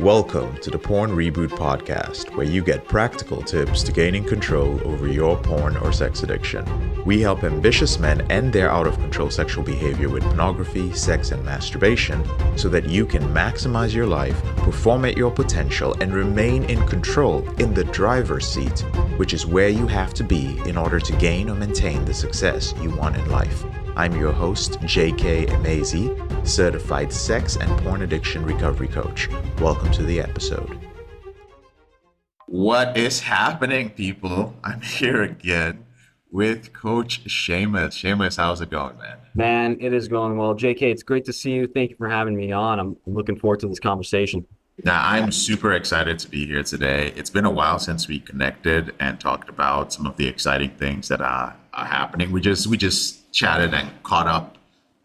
Welcome to the Porn Reboot Podcast, where you get practical tips to gaining control over your porn or sex addiction. We help ambitious men end their out-of-control sexual behavior with pornography, sex, and masturbation so that you can maximize your life, perform at your potential, and remain in control in the driver's seat, which is where you have to be in order to gain or maintain the success you want in life. I'm your host, J.K. Amazy, certified sex and porn addiction recovery coach. Welcome to the episode. What is happening, people? I'm here again with Coach Seamus. Seamus, how's it going, man? Man, it is going well. JK, it's great to see you. Thank you for having me on. I'm looking forward to this conversation. Now, I'm super excited to be here today. It's been a while since we connected and talked about some of the exciting things that are happening. We just chatted and caught up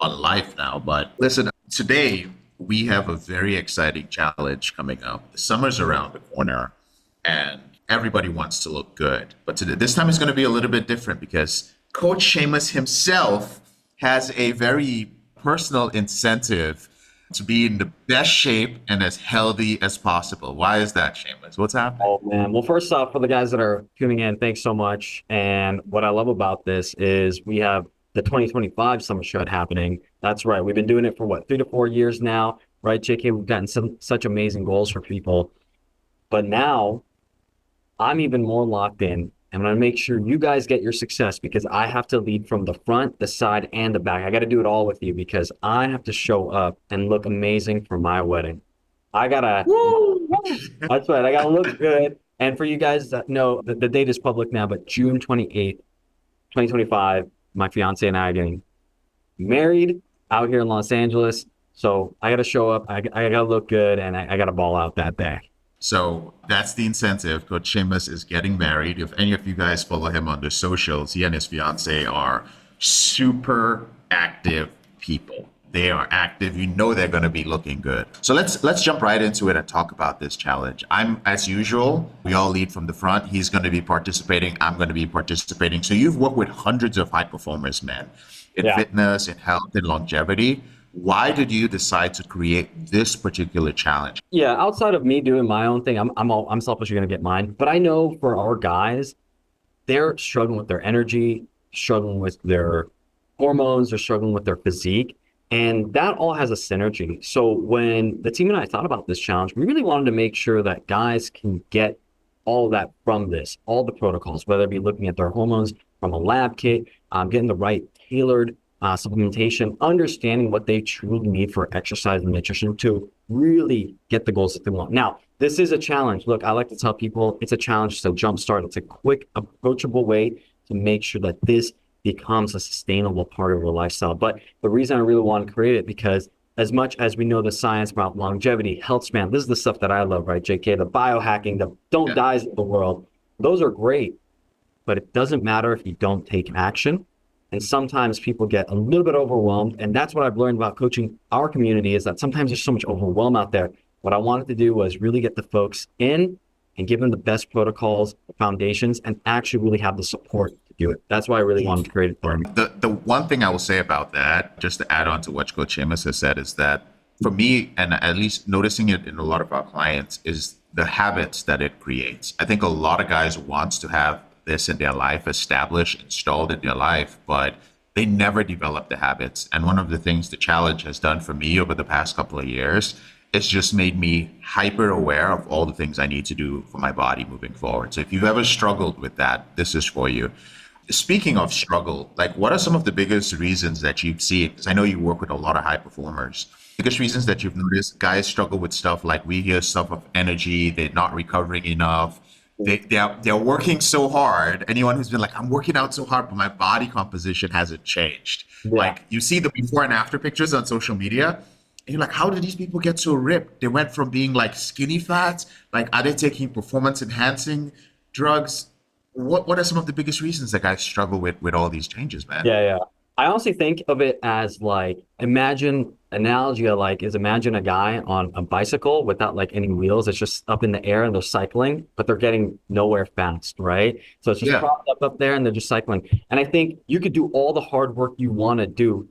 on life now. But listen, today we have a very exciting challenge coming up. The summer's around the corner and everybody wants to look good. But this time it's going to be a little bit different because Coach Seamus himself has a very personal incentive to be in the best shape and as healthy as possible. Why is that, Seamus? What's happening? Oh, man. Well, first off, for the guys that are tuning in, thanks so much. And what I love about this is we have the 2025 Summer Shred happening. That's right. We've been doing it for 3 to 4 years now, right, JK? We've gotten such amazing goals for people. But now I'm even more locked in. I'm going to make sure you guys get your success because I have to lead from the front, the side, and the back. I got to do it all with you because I have to show up and look amazing for my wedding. I got to, that's right. I got to look good. And for you guys that know, the date is public now, but June 28th, 2025, my fiance and I are getting married out here in Los Angeles. So I got to show up. I got to look good and I got to ball out that day. So that's the incentive. Coach Seamus is getting married. If any of you guys follow him on the socials, he and his fiance are super active people. They are active. You know they're going to be looking good. So let's jump right into it and talk about this challenge. I'm, as usual, we all lead from the front. He's going to be participating. I'm going to be participating. So you've worked with hundreds of high performers, man, in fitness, in health, in longevity. Why did you decide to create this particular challenge? Yeah, outside of me doing my own thing, I'm selfishly going to get mine. But I know for our guys, they're struggling with their energy, struggling with their hormones, they're struggling with their physique. And that all has a synergy. So when the team and I thought about this challenge, we really wanted to make sure that guys can get all of that from this, all the protocols, whether it be looking at their hormones from a lab kit, getting the right tailored supplementation, understanding what they truly need for exercise and nutrition to really get the goals that they want. Now, this is a challenge. Look, I like to tell people it's a challenge to jumpstart. It's a quick, approachable way to make sure that this becomes a sustainable part of your lifestyle. But the reason I really want to create it, because as much as we know the science about longevity, health span, this is the stuff that I love, right, JK? The biohacking, the don't dies of the world, those are great, but it doesn't matter if you don't take action. And sometimes people get a little bit overwhelmed. And that's what I've learned about coaching our community is that sometimes there's so much overwhelm out there. What I wanted to do was really get the folks in and give them the best protocols, foundations, and actually really have the support to do it. That's why I really wanted to create it for them. The one thing I will say about that, just to add on to what Coach Seamus has said, is that for me, and at least noticing it in a lot of our clients, is the habits that it creates. I think a lot of guys wants to have this in their life established, installed in their life, but they never develop the habits. And one of the things the challenge has done for me over the past couple of years, it's just made me hyper aware of all the things I need to do for my body moving forward. So if you've ever struggled with that, this is for you. Speaking of struggle, like what are some of the biggest reasons that you've seen? Because I know you work with a lot of high performers. Biggest reasons that you've noticed guys struggle with stuff like we hear stuff of energy, they're not recovering enough. They're working so hard. Anyone who's been like, I'm working out so hard, but my body composition hasn't changed. Yeah. Like you see the before and after pictures on social media, and you're like, how did these people get so ripped? They went from being like skinny fat. Like, are they taking performance enhancing drugs? What are some of the biggest reasons that guys struggle with all these changes, man? Yeah. I honestly think of it as like, analogy I like is imagine a guy on a bicycle without like any wheels. It's just up in the air and they're cycling, but they're getting nowhere fast, right? So it's just propped up there and they're just cycling. And I think you could do all the hard work you want to do,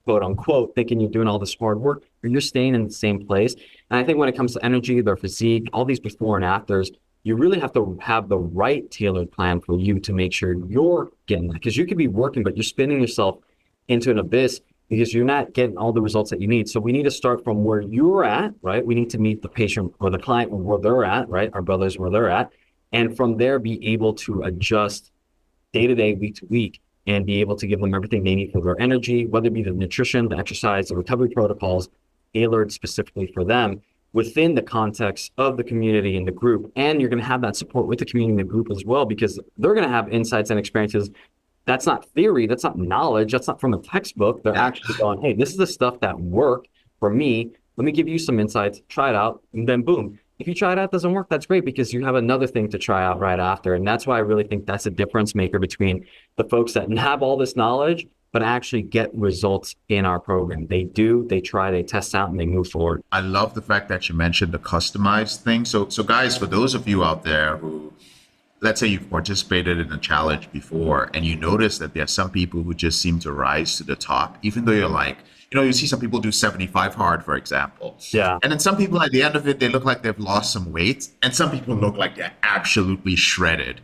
quote unquote, thinking you're doing all this hard work, or you're staying in the same place. And I think when it comes to energy, their physique, all these before and afters, you really have to have the right tailored plan for you to make sure you're getting that. Because you could be working, but you're spinning yourself into an abyss because you're not getting all the results that you need. So we need to start from where you're at, right? We need to meet the patient or the client where they're at, right? Our brothers where they're at. And from there, be able to adjust day to day, week to week, and be able to give them everything they need for their energy, whether it be the nutrition, the exercise, the recovery protocols tailored specifically for them within the context of the community and the group. And you're going to have that support with the community and the group as well, because they're going to have insights and experiences. That's not theory. That's not knowledge. That's not from a textbook. They're actually going, hey, this is the stuff that worked for me. Let me give you some insights, try it out, and then boom. If you try it out, it doesn't work, that's great, because you have another thing to try out right after. And that's why I really think that's a difference maker between the folks that have all this knowledge, but actually get results in our program. They do, they try, they test out, and they move forward. I love the fact that you mentioned the customized thing. So guys, for those of you out there who, let's say you've participated in a challenge before and you notice that there are some people who just seem to rise to the top, even though you're like, you see some people do 75 hard, for example. Yeah. And then some people at the end of it, they look like they've lost some weight. And some people look like they're absolutely shredded.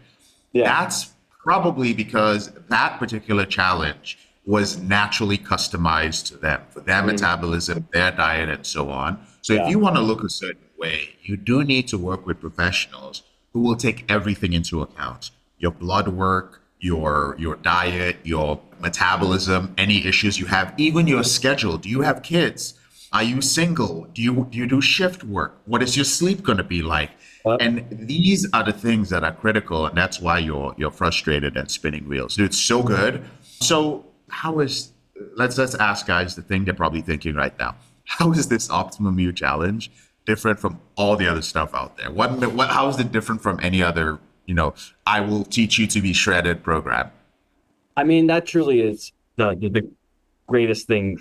Yeah. That's probably because that particular challenge was naturally customized to them, for their metabolism, their diet, and so on. So if you want to look a certain way, you do need to work with professionals who will take everything into account. Your blood work, your diet, your metabolism, any issues you have, even your schedule. Do you have kids? Are you single? Do you do shift work? What is your sleep going to be like? And these are the things that are critical, and that's why you're frustrated and spinning wheels. Dude, it's so good. So let's ask guys the thing they're probably thinking right now. How is this Optimum U challenge different from all the other stuff out there? How is it different from any other, I will teach you to be shredded program? I mean, that truly is the greatest thing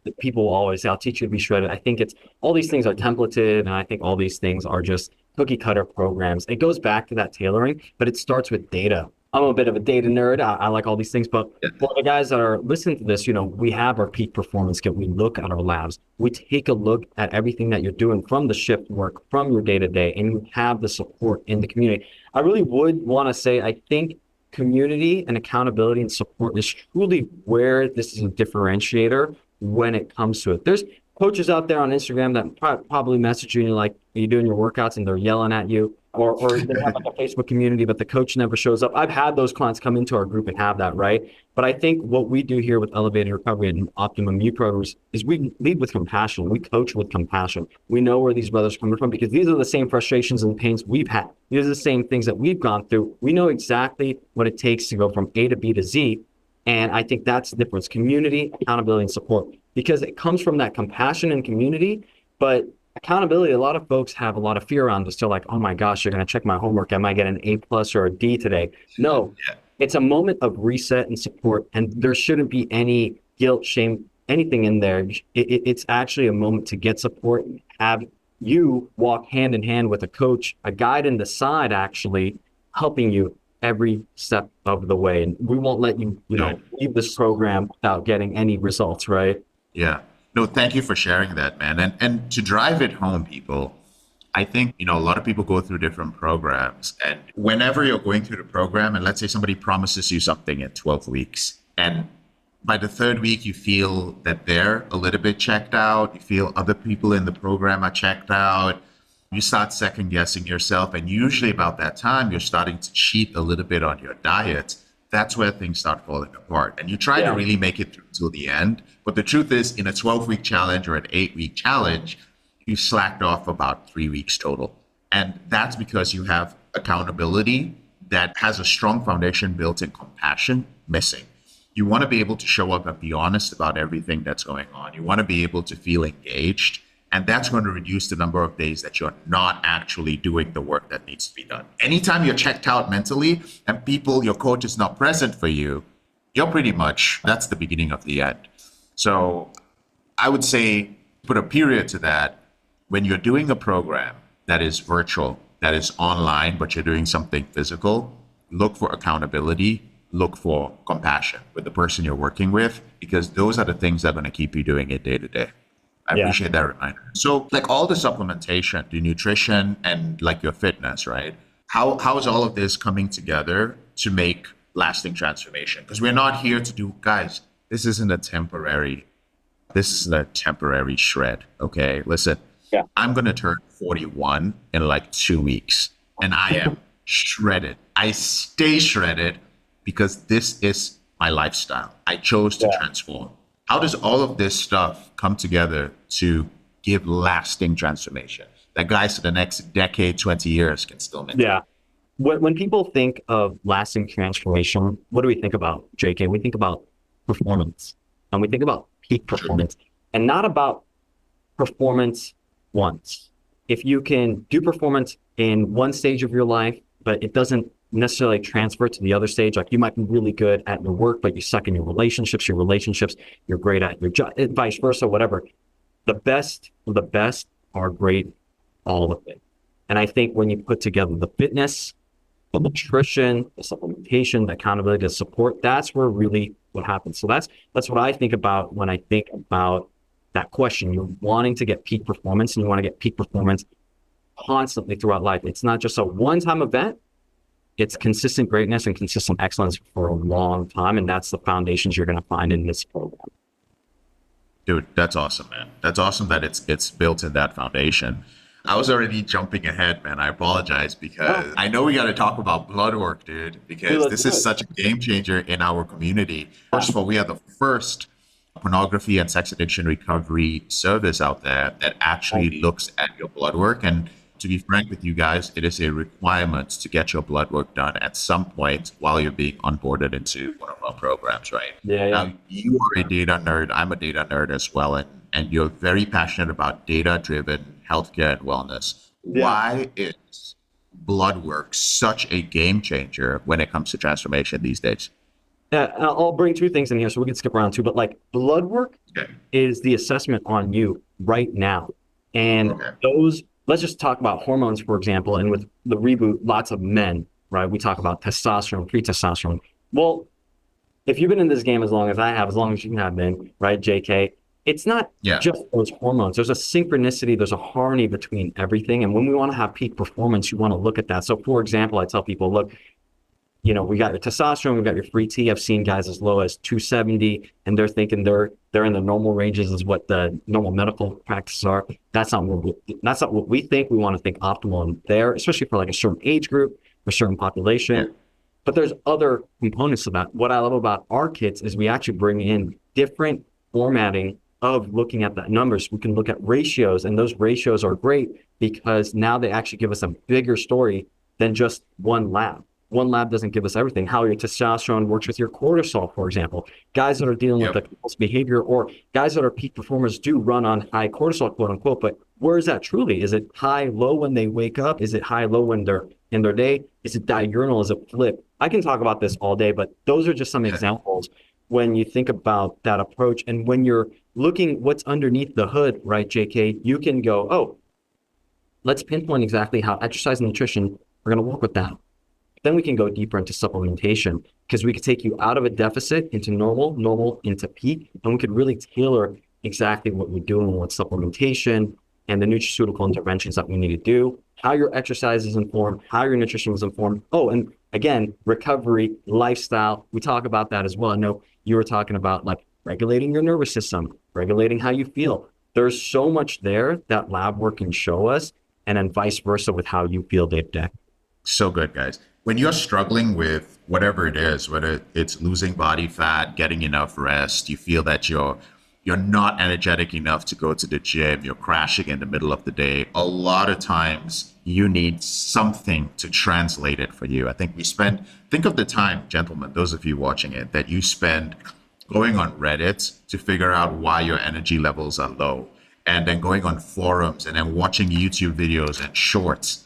that people will always say, I'll teach you to be shredded. I think it's all these things are templated, and I think all these things are just cookie cutter programs. It goes back to that tailoring, but it starts with data. I'm a bit of a data nerd. I like all these things, but for the guys that are listening to this, we have our peak performance kit. We look at our labs. We take a look at everything that you're doing from the shift work, from your day-to-day, and you have the support in the community. I really would want to say, I think community and accountability and support is truly where this is a differentiator when it comes to it. There's coaches out there on Instagram that probably message you and you're like, are you doing your workouts? And they're yelling at you. Or they have like a Facebook community, but the coach never shows up. I've had those clients come into our group and have that, right? But I think what we do here with Elevated Recovery and Optimum U programs is we lead with compassion. We coach with compassion. We know where these brothers are coming from, because these are the same frustrations and pains we've had. These are the same things that we've gone through. We know exactly what it takes to go from A to B to Z. And I think that's the difference: community, accountability, and support, because it comes from that compassion and community. But accountability, a lot of folks have a lot of fear around this. They're like, oh my gosh, you're going to check my homework. Am I getting an A+ or a D today? No, it's a moment of reset and support. And there shouldn't be any guilt, shame, anything in there. It's actually a moment to get support, have you walk hand in hand with a coach, a guide in the side, actually helping you every step of the way. And we won't let you, leave this program without getting any results, right? Yeah. No, thank you for sharing that, man. And to drive it home, people, I think, a lot of people go through different programs, and whenever you're going through the program, and let's say somebody promises you something in 12 weeks, and by the third week, you feel that they're a little bit checked out, you feel other people in the program are checked out, you start second guessing yourself. And usually about that time, you're starting to cheat a little bit on your diet. That's where things start falling apart. And you try to really make it through till the end. But the truth is, in a 12-week challenge or an 8-week challenge, you slacked off about 3 weeks total. And that's because you have accountability that has a strong foundation built in compassion missing. You want to be able to show up and be honest about everything that's going on. You want to be able to feel engaged. And that's going to reduce the number of days that you're not actually doing the work that needs to be done. Anytime you're checked out mentally and your coach is not present for you, that's the beginning of the end. So I would say, put a period to that. When you're doing a program that is virtual, that is online, but you're doing something physical, look for accountability, look for compassion with the person you're working with, because those are the things that are going to keep you doing it day to day. I Yeah. appreciate that reminder. So, like all the supplementation, the nutrition, and like your fitness, right? How is all of this coming together to make lasting transformation? Because we're not here to do, guys. This isn't a temporary. This is a temporary shred. Okay, listen. Yeah. I'm gonna turn 41 in like 2 weeks, and I am shredded. I stay shredded because this is my lifestyle. I chose to Yeah. transform. How does all of this stuff come together to give lasting transformation that guys for the next decade, 20 years can still maintain? Yeah. When people think of lasting transformation, what do we think about, JK? We think about performance, and we think about peak performance, and not about performance once. If you can do performance in one stage of your life, but it doesn't necessarily transfer to the other stage, like you might be really good at your work, but you suck in your relationships, you're great at your job, vice versa, whatever. The best of the best are great all of it. And I think when you put together the fitness, the nutrition, the supplementation, the accountability, the support, that's where really what happens. So that's what I think about when I think about that question. You're wanting to get peak performance, and you want to get peak performance constantly throughout life. It's not just a one-time event. It's consistent greatness and consistent excellence for a long time. And that's the foundations you're going to find in this program. Dude, that's awesome, man. That's awesome that it's built in that foundation. I was already jumping ahead, man. I apologize because I know we got to talk about blood work, dude, because this is such a game changer in our community. First of all, we are the first pornography and sex addiction recovery service out there that actually looks at your blood work. And to be frank with you guys, it is a requirement to get your blood work done at some point while you're being onboarded into one of our programs, right? Yeah. Now, you are a data nerd. I'm a data nerd as well. And you're very passionate about data-driven healthcare and wellness. Yeah. Why is blood work such a game changer when it comes to transformation these days? Yeah, I'll bring two things in here so we can skip around too. But like blood work is the assessment on you right now. And those, let's just talk about hormones, for example. And with the reboot, lots of men, right? We talk about testosterone, pre-testosterone. Well, if you've been in this game as long as I have, as long as you have been, right, JK, it's not just those hormones. There's a synchronicity, there's a harmony between everything. And when we want to have peak performance, you want to look at that. So for example, I tell people, look, you know, we got your testosterone, we got your free T. I've seen guys as low as 270, and they're thinking they're in the normal ranges is what the normal medical practices are. That's not what we think. We want to think optimal in there, especially for like a certain age group, for a certain population. Yeah. But there's other components of that. What I love about our kits is we actually bring in different formatting of looking at the numbers. We can look at ratios, and those ratios are great because now they actually give us a bigger story than just one lab. One lab doesn't give us everything. How your testosterone works with your cortisol, for example. Guys that are dealing with the compulsive behavior, or guys that are peak performers do run on high cortisol, quote unquote, but where is that truly? Is it high, low when they wake up? Is it high, low when they're in their day? Is it diurnal? Is it flip? I can talk about this all day, but those are just some examples when you think about that approach. And when you're looking what's underneath the hood, right, JK, you can go, oh, let's pinpoint exactly how exercise and nutrition are going to work with that. Then we can go deeper into supplementation because we could take you out of a deficit into normal into peak, and we could really tailor exactly what we're doing with supplementation and the nutraceutical interventions that we need to do, how your exercise is informed, how your nutrition is informed. Oh, and again, recovery, lifestyle, we talk about that as well. I know you were talking about like regulating your nervous system, regulating how you feel. There's so much there that lab work can show us, and then vice versa with how you feel day to day. So good, guys. When you're struggling with whatever it is, whether it's losing body fat, getting enough rest, you feel that you're not energetic enough to go to the gym, you're crashing in the middle of the day, a lot of times you need something to translate it for you. I think think of the time, gentlemen, those of you watching it, that you spend going on Reddit to figure out why your energy levels are low, and then going on forums and then watching YouTube videos and shorts.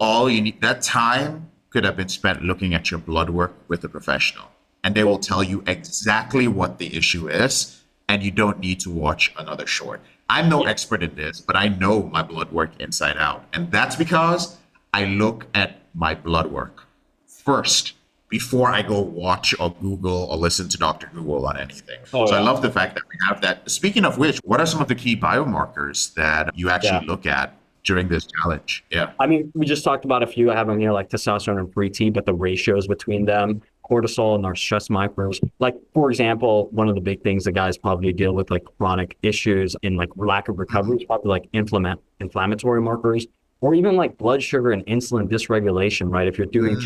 All you need, that time could have been spent looking at your blood work with a professional, and they will tell you exactly what the issue is, and you don't need to watch another short. I'm no expert in this, but I know my blood work inside out, and that's because I look at my blood work first before I go watch or Google or listen to Dr. Google on anything. Oh So I yeah. love the fact that we have that. Speaking of which, what are some of the key biomarkers that you Yeah. actually look at during this challenge? Yeah. I mean, we just talked about a few. I have them here, like testosterone and free T, but the ratios between them, cortisol and our stress markers. Like, for example, one of the big things that guys probably deal with, like chronic issues and like lack of recovery, is probably like inflammatory markers, or even like blood sugar and insulin dysregulation, right? If you're doing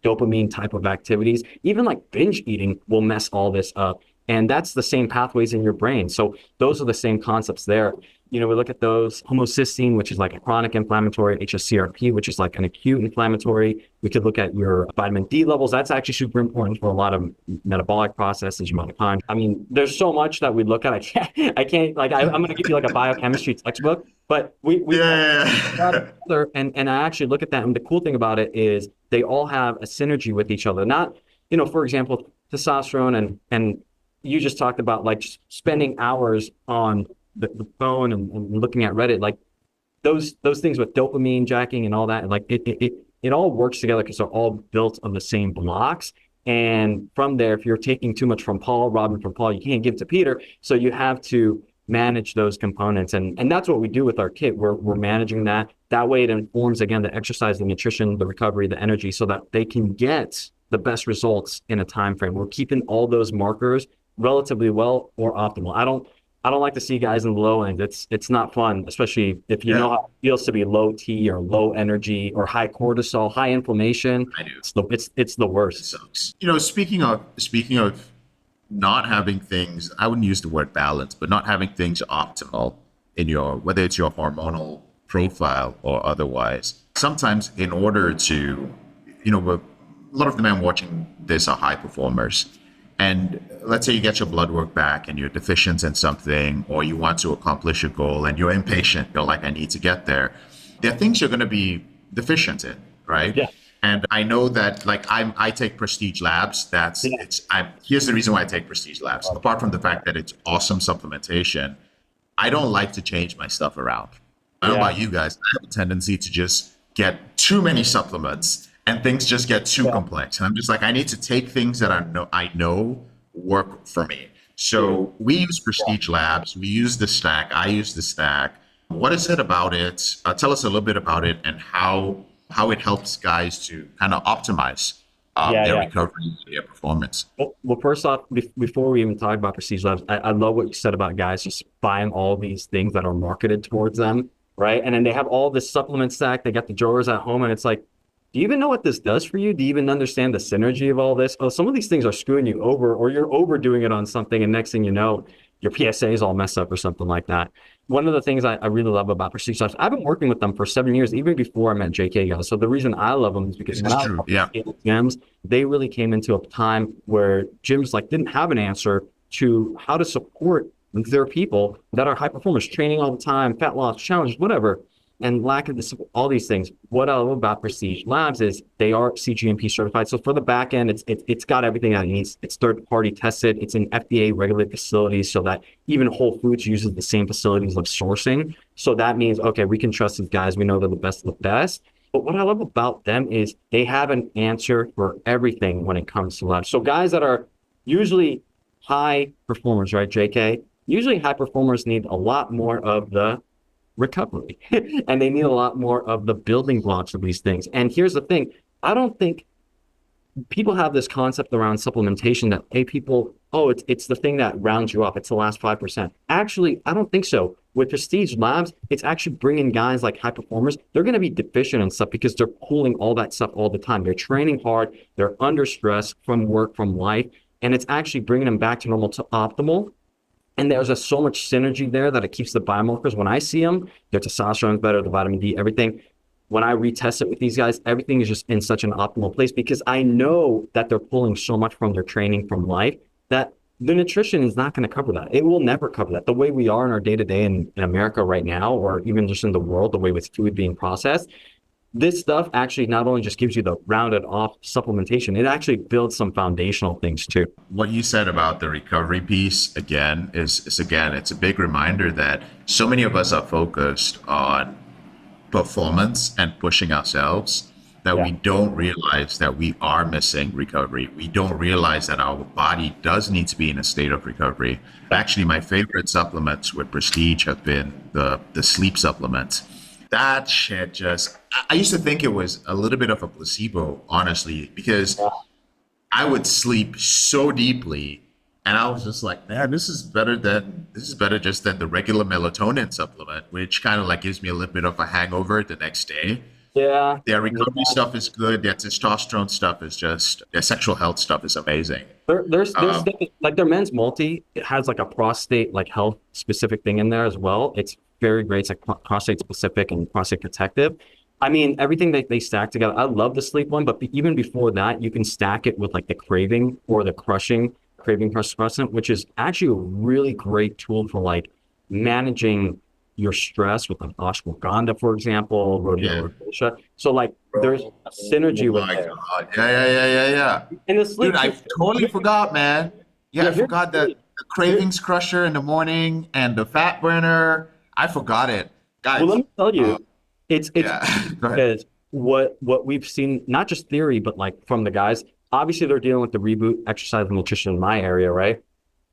dopamine type of activities, even like binge eating will mess all this up. And that's the same pathways in your brain. So those are the same concepts there. We look at those homocysteine, which is like a chronic inflammatory, HSCRP, which is like an acute inflammatory. We could look at your vitamin D levels. That's actually super important for a lot of metabolic processes, your mitochondria. I mean, there's so much that we look at. I'm going to give you like a biochemistry textbook, but we Yeah. and I actually look at that. And the cool thing about it is they all have a synergy with each other. Not, for example, testosterone and you just talked about like spending hours on the phone and looking at Reddit, like those things with dopamine jacking and all that, like it all works together because they're all built on the same blocks. And from there, if you're taking too much from Paul, robbing from Paul, you can't give to Peter. So you have to manage those components. And that's what we do with our kit. We're managing that. That way it informs, again, the exercise, the nutrition, the recovery, the energy, so that they can get the best results in a time frame. We're keeping all those markers relatively well or optimal. I don't like to see guys in the low end. It's not fun, especially if you know how it feels to be low T or low energy or high cortisol, high inflammation. I do. It's the It worst. sucks. Speaking of not having things, I wouldn't use the word balance, but not having things optimal in your, whether it's your hormonal profile or otherwise. Sometimes in order to, a lot of the men watching this are high performers. And let's say you get your blood work back and you're deficient in something, or you want to accomplish a goal and you're impatient. You're like, I need to get there. There are things you're going to be deficient in, right? Yeah. And I know that, like, I take Prestige Labs. Here's the reason why I take Prestige Labs. Apart from the fact that it's awesome supplementation, I don't like to change my stuff around. I don't know about you guys. I have a tendency to just get too many supplements and things just get too complex. And I'm just like, I need to take things that I know work for me. So we use Prestige Labs. We use the stack. I use the stack. What is it about it? Tell us a little bit about it and how it helps guys to kind of optimize their recovery, their performance. Well, first off, before we even talk about Prestige Labs, I love what you said about guys just buying all these things that are marketed towards them, right? And then they have all this supplement stack. They got the drawers at home, and it's like, do you even know what this does for you? Do you even understand the synergy of all this? Oh, some of these things are screwing you over, or you're overdoing it on something, and next thing you know, your PSA is all messed up or something like that. One of the things I really love about Prestige Labs, I've been working with them for 7 years, even before I met JK guys. So the reason I love them is because when I was gyms, they really came into a time where gyms like didn't have an answer to how to support their people that are high performers, training all the time, fat loss challenges, whatever. And lack of this, all these things. What I love about Prestige Labs is they are CGMP certified. So for the back end, it's got everything that it needs. It's third party tested. It's in FDA regulated facilities, so that even Whole Foods uses the same facilities of sourcing. So that means, okay, we can trust these guys. We know they're the best of the best. But what I love about them is they have an answer for everything when it comes to labs. So guys that are usually high performers, right, JK? Usually high performers need a lot more of the recovery and they need a lot more of the building blocks of these things. And here's the thing, I don't think people have this concept around supplementation that, hey, people, oh, it's the thing that rounds you up, it's the last 5%. Actually, I don't think so. With Prestige Labs, it's actually bringing guys like high performers. They're going to be deficient in stuff because they're pulling all that stuff all the time. They're training hard, they're under stress from work, from life, and it's actually bringing them back to normal, to optimal. And there's just so much synergy there that it keeps the biomarkers. When I see them, their testosterone is better, the vitamin D, everything. When I retest it with these guys, everything is just in such an optimal place because I know that they're pulling so much from their training, from life, that the nutrition is not going to cover that. It will never cover that. The way we are in our day-to-day in America right now, or even just in the world, the way with food being processed, this stuff actually not only just gives you the rounded off supplementation, it actually builds some foundational things too. What you said about the recovery piece again is it's a big reminder that so many of us are focused on performance and pushing ourselves that Yeah. we don't realize that we are missing recovery. We don't realize that our body does need to be in a state of recovery. Yeah. Actually, my favorite supplements with Prestige have been the sleep supplements. That shit just, I used to think it was a little bit of a placebo, honestly, because I would sleep so deeply, and I was just like, man, this is better just than the regular melatonin supplement, which kind of like gives me a little bit of a hangover the next day. Yeah. Their Yeah. recovery stuff is good. Their testosterone stuff is just, their sexual health stuff is amazing. There's Um, stuff like their men's multi. It has like a prostate like health specific thing in there as well. It's very great. It's like prostate specific and prostate protective. I mean, everything that they stack together. I love the sleep one, but even before that, you can stack it with like the craving or the craving crush suppressant, which is actually a really great tool for like managing your stress with like ashwagandha, for example, yeah. rhodiola rosacea. So like there's Bro. a Oh synergy with my there. God. Yeah, yeah, yeah, yeah, yeah. And the Dude, sleep I too. totally forgot, man. Yeah, Yeah, I here's forgot that the the here, cravings crusher in the morning and the fat burner. I forgot it. well, let Guys, me tell uh, you, it's yeah, go ahead. because what we've seen, not just theory, but like from the guys, obviously they're dealing with the reboot exercise and nutrition in my area, right?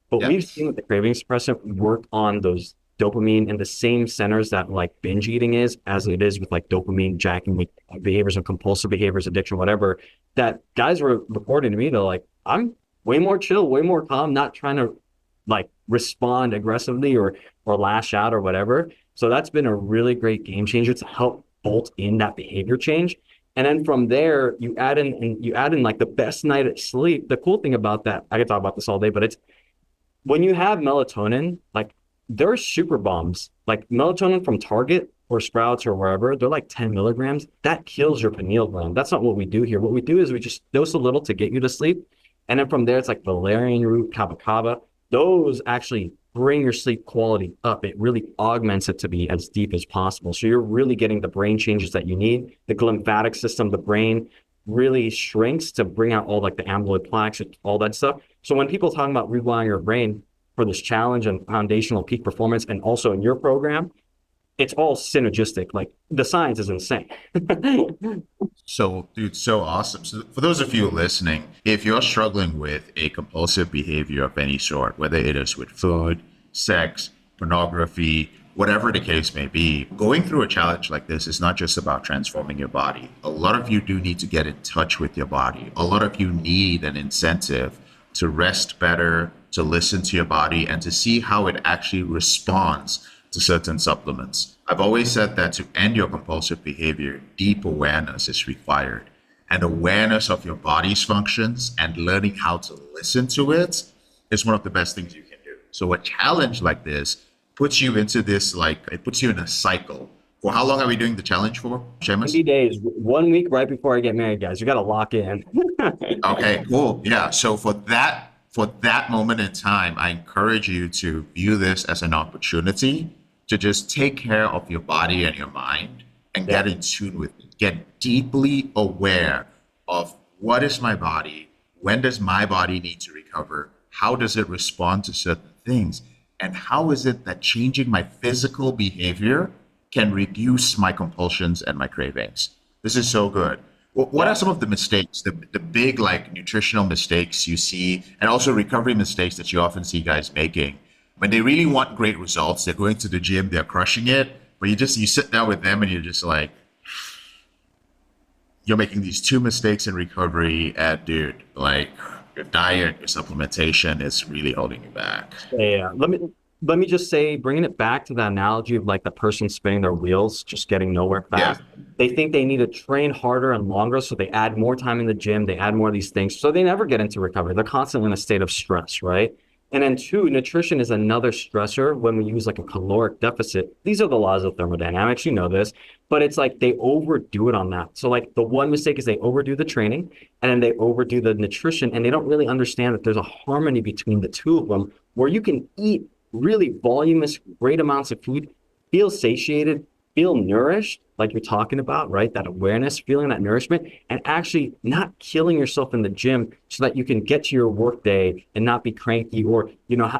But Yeah. we've seen that the craving suppressant work on those dopamine in the same centers that like binge eating is, as it is with like dopamine jacking with behaviors and compulsive behaviors, addiction, whatever. That guys were reporting to me, they're like, I'm way more chill, way more calm, not trying to like respond aggressively or lash out or whatever. So that's been a really great game changer to help bolt in that behavior change. And then from there, you add in like the best night of sleep. The cool thing about that, I could talk about this all day, but it's when you have melatonin, like there's super bombs, like melatonin from Target or Sprouts or wherever, they're like 10 milligrams. That kills your pineal gland. That's not what we do here. What we do is we just dose a little to get you to sleep. And then from there, it's like valerian root, kava kava. Those actually bring your sleep quality up. It really augments it to be as deep as possible. So you're really getting the brain changes that you need. The lymphatic system, the brain really shrinks to bring out all like the amyloid plaques and all that stuff. So when people talk about rewiring your brain for this challenge and foundational peak performance, and also in your program, it's all synergistic. Like the science is insane. So, dude, so awesome. So, for those of you listening, if you're struggling with a compulsive behavior of any sort, whether it is with food, sex, pornography, whatever the case may be, going through a challenge like this is not just about transforming your body. A lot of you do need to get in touch with your body. A lot of you need an incentive to rest better, to listen to your body, and to see how it actually responds to certain supplements. I've always said that to end your compulsive behavior, deep awareness is required. And awareness of your body's functions and learning how to listen to it is one of the best things you can do. So a challenge like this puts you into this, like, it puts you in a cycle. For how long are we doing the challenge for, Seamus? 90 days, 1 week right before I get married, guys. You got to lock in. Okay, cool. Yeah. So for that moment in time, I encourage you to view this as an opportunity to just take care of your body and your mind and Yeah. get in tune with it. Get deeply aware of what is my body, when does my body need to recover, how does it respond to certain things, and how is it that changing my physical behavior can reduce my compulsions and my cravings. This is so good. What Yeah. are some of the mistakes, the big like nutritional mistakes you see, and also recovery mistakes that you often see guys making? When they really want great results, they're going to the gym, they're crushing it, but you sit down with them and you're just like, you're making these two mistakes in recovery, and dude, like your diet, your supplementation is really holding you back. Yeah. Let me just say, bringing it back to the analogy of like the person spinning their wheels, just getting nowhere Yeah. fast. They think they need to train harder and longer, so they add more time in the gym, they add more of these things, so they never get into recovery. They're constantly in a state of stress, right? And then two, nutrition is another stressor when we use like a caloric deficit. These are the laws of thermodynamics, you know this, but it's like they overdo it on that. So like the one mistake is they overdo the training and then they overdo the nutrition, and they don't really understand that there's a harmony between the two of them where you can eat really voluminous, great amounts of food, feel satiated, feel nourished, like you're talking about, right? That awareness, feeling that nourishment, and actually not killing yourself in the gym so that you can get to your work day and not be cranky or,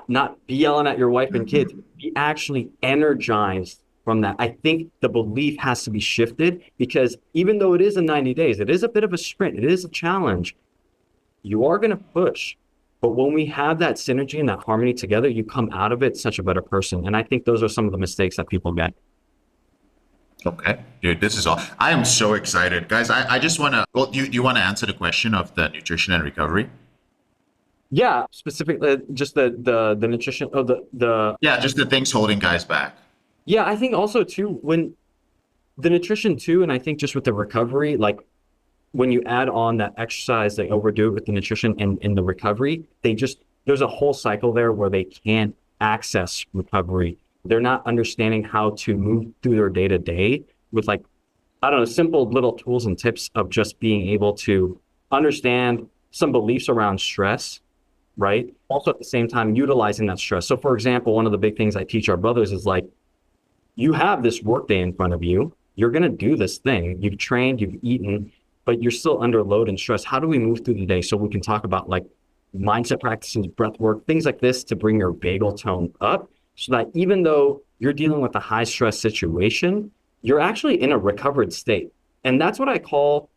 not be yelling at your wife and kids, be actually energized from that. I think the belief has to be shifted, because even though it is a 90 days, it is a bit of a sprint, it is a challenge. You are going to push. But when we have that synergy and that harmony together, you come out of it such a better person. And I think those are some of the mistakes that people get. Okay, dude, this is all. I am so excited, guys. I just want to. Well, you want to answer the question of the nutrition and recovery? Yeah, specifically just the nutrition. Oh, the Yeah, just the things holding guys back. yeah. I think also too, when the nutrition too, and I think just with the recovery, like when you add on that exercise, they overdo it with the nutrition and in the recovery, there's a whole cycle there where they can't access recovery. They're not understanding how to move through their day to day with, like, I don't know, simple little tools and tips of just being able to understand some beliefs around stress, right? Also at the same time, utilizing that stress. So for example, one of the big things I teach our brothers is like, you have this work day in front of you. You're going to do this thing. You've trained, you've eaten, but you're still under load and stress. How do we move through the day so we can talk about like mindset practices, breath work, things like this to bring your vagal tone up, so that even though you're dealing with a high stress situation, you're actually in a recovered state. And that's what I call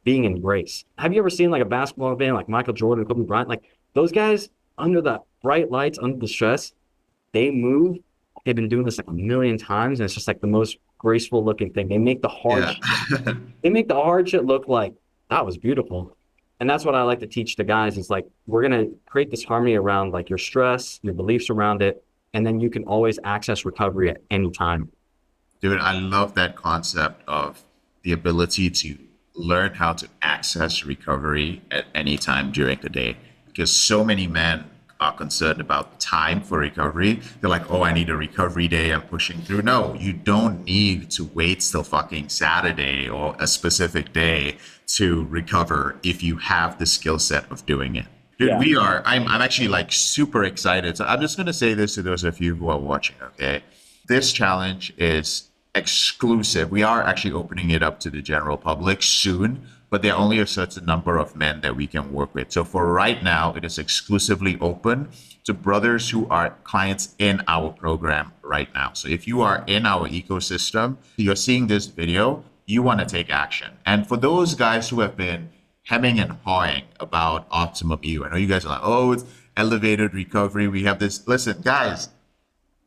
being in grace. Have you ever seen like a basketball game like Michael Jordan, Kobe Bryant? Like those guys under the bright lights, under the stress, they move. They've been doing this like a million times, and it's just like the most graceful looking thing. They make the hard Yeah. they make the hard shit look like that was beautiful. And that's what I like to teach the guys is like, we're going to create this harmony around like your stress, your beliefs around it. And then you can always access recovery at any time. Dude, I love that concept of the ability to learn how to access recovery at any time during the day. Because so many men are concerned about time for recovery. They're like, oh, I need a recovery day, I'm pushing through. No, you don't need to wait till fucking Saturday or a specific day to recover if you have the skill set of doing it. Dude, Yeah. I'm actually like super excited. So I'm just going to say this to those of you who are watching, okay? This challenge is exclusive. We are actually opening it up to the general public soon, but there are only a certain number of men that we can work with. So for right now, it is exclusively open to brothers who are clients in our program right now. So if you are in our ecosystem, you're seeing this video, you want to take action. And for those guys who have been hemming and hawing about Optimum U, I know you guys are like, oh, it's elevated recovery. We have this. Listen, guys,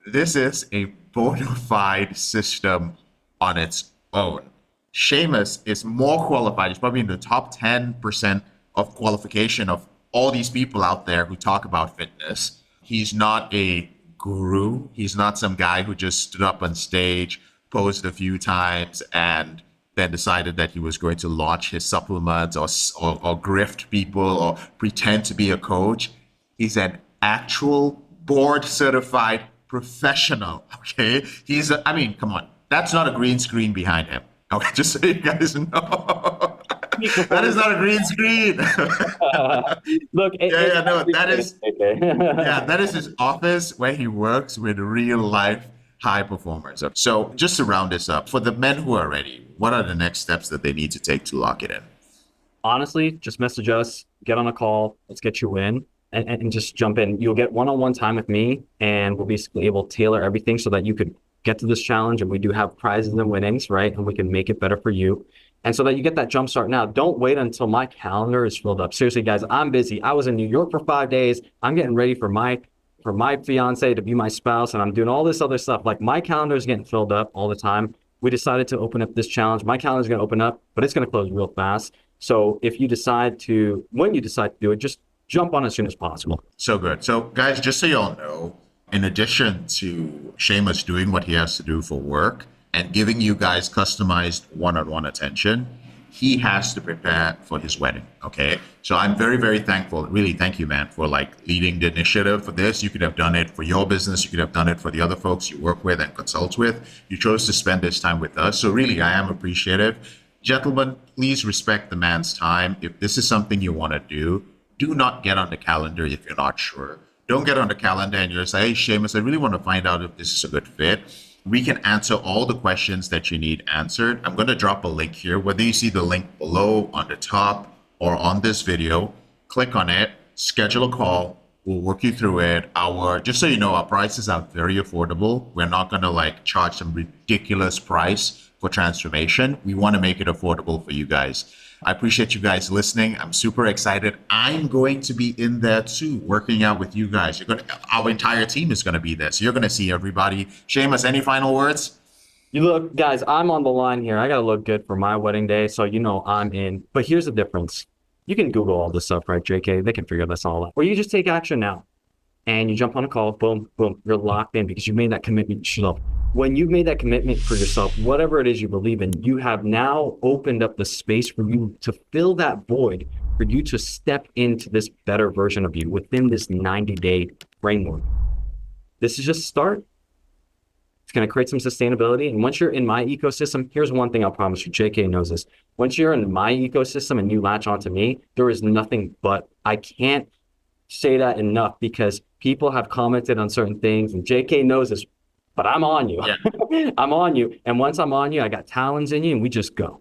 this is a bona fide system on its own. Seamus is more qualified. He's probably in the top 10% of qualification of all these people out there who talk about fitness. He's not a guru. He's not some guy who just stood up on stage, posed a few times, and then decided that he was going to launch his supplements or grift people or pretend to be a coach. He's an actual board certified professional. Okay. I mean, come on. That's not a green screen behind him. Okay. Just so you guys know. That is not a green screen. Look, No, that is, okay. yeah, that is his office where he works with real life high performers. So just to round this up, for the men who are ready, what are the next steps that they need to take to lock it in? Honestly, just message us, get on a call, let's get you in, and just jump in. You'll get one-on-one time with me, and we'll be able to tailor everything so that you could get to this challenge. And we do have prizes and winnings, right? And we can make it better for you. And so that you get that jump start now. Don't wait until my calendar is filled up. Seriously, guys, I'm busy. I was in New York for 5 days. I'm getting ready for my fiance to be my spouse, and I'm doing all this other stuff. Like, my calendar is getting filled up all the time. We decided to open up this challenge. My calendar is going to open up, but it's going to close real fast. So when you decide to do it, just jump on as soon as possible. So good. So guys, just so y'all know, in addition to Seamus doing what he has to do for work and giving you guys customized one-on-one attention, he has to prepare for his wedding. Okay. So I'm very, very thankful. Really, thank you, man, for like leading the initiative for this. You could have done it for your business. You could have done it for the other folks you work with and consult with. You chose to spend this time with us. So really, I am appreciative. Gentlemen, please respect the man's time. If this is something you want to do not get on the calendar if you're not sure. Don't get on the calendar and you're saying, hey, Seamus, I really want to find out if this is a good fit. We can answer all the questions that you need answered. I'm going to drop a link here. Whether you see the link below, on the top, or on this video, click on it, schedule a call, We'll work you through it. Just so you know, our prices are very affordable. We're not going to like charge some ridiculous price for transformation. We want to make it affordable for you guys. I appreciate you guys listening. I'm super excited. I'm going to be in there too, working out with you guys. Our entire team is going to be there. So you're going to see everybody. Seamus, any final words? You look, guys, I'm on the line here. I got to look good for my wedding day. So, I'm in. But here's the difference. You can Google all this stuff, right, JK? They can figure this all out. Or you just take action now and you jump on a call, boom, boom, you're locked in because you made that commitment to yourself. When you've made that commitment for yourself, whatever it is you believe in, you have now opened up the space for you to fill that void, for you to step into this better version of you within this 90-day framework. This is just a start. It's going to create some sustainability. And once you're in my ecosystem, here's one thing I'll promise you, JK knows this. Once you're in my ecosystem and you latch onto me, there is nothing but, I can't say that enough because people have commented on certain things and JK knows this, but I'm on you. Yeah. I'm on you. And once I'm on you, I got talons in you and we just go.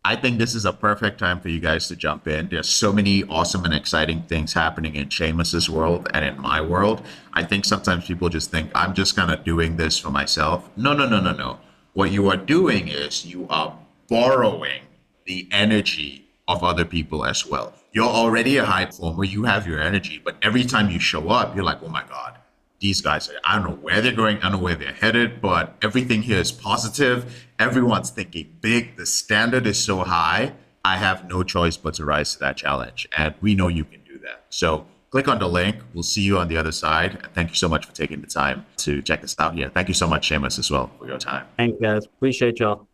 I think this is a perfect time for you guys to jump in. There's so many awesome and exciting things happening in Seamus's world and in my world. I think sometimes people just think I'm just kind of doing this for myself. No. What you are doing is you are borrowing the energy of other people as well. You're already a high performer. You have your energy, but every time you show up, you're like, oh my God, these guys, I don't know where they're going. I don't know where they're headed, but everything here is positive. Everyone's thinking big. The standard is so high. I have no choice but to rise to that challenge. And we know you can do that. So click on the link. We'll see you on the other side. And thank you so much for taking the time to check this out here. Thank you so much, Seamus, as well, for your time. Thanks, guys. Appreciate y'all.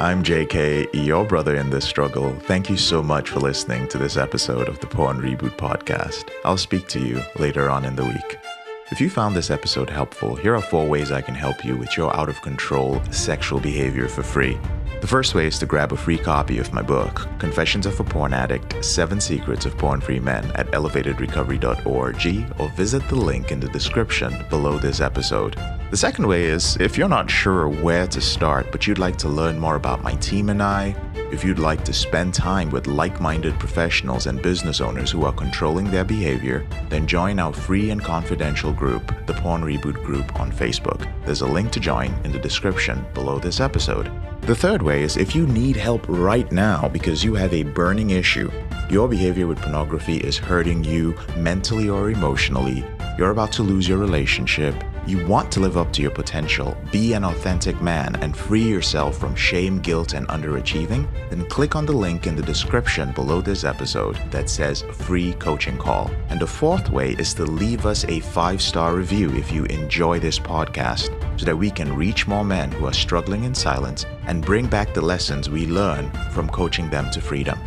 I'm JK, your brother in this struggle. Thank you so much for listening to this episode of the Porn Reboot podcast. I'll speak to you later on in the week. If you found this episode helpful, here are 4 ways I can help you with your out-of-control sexual behavior for free. The first way is to grab a free copy of my book, Confessions of a Porn Addict, 7 Secrets of Porn-Free Men at elevatedrecovery.org, or visit the link in the description below this episode. The second way is, if you're not sure where to start, but you'd like to learn more about my team and I, if you'd like to spend time with like-minded professionals and business owners who are controlling their behavior, then join our free and confidential group, the Porn Reboot Group on Facebook. There's a link to join in the description below this episode. The third way is if you need help right now because you have a burning issue, your behavior with pornography is hurting you mentally or emotionally, you're about to lose your relationship, you want to live up to your potential, be an authentic man, and free yourself from shame, guilt, and underachieving, then click on the link in the description below this episode that says free coaching call. And the fourth way is to leave us a 5-star review if you enjoy this podcast, so that we can reach more men who are struggling in silence and bring back the lessons we learn from coaching them to freedom.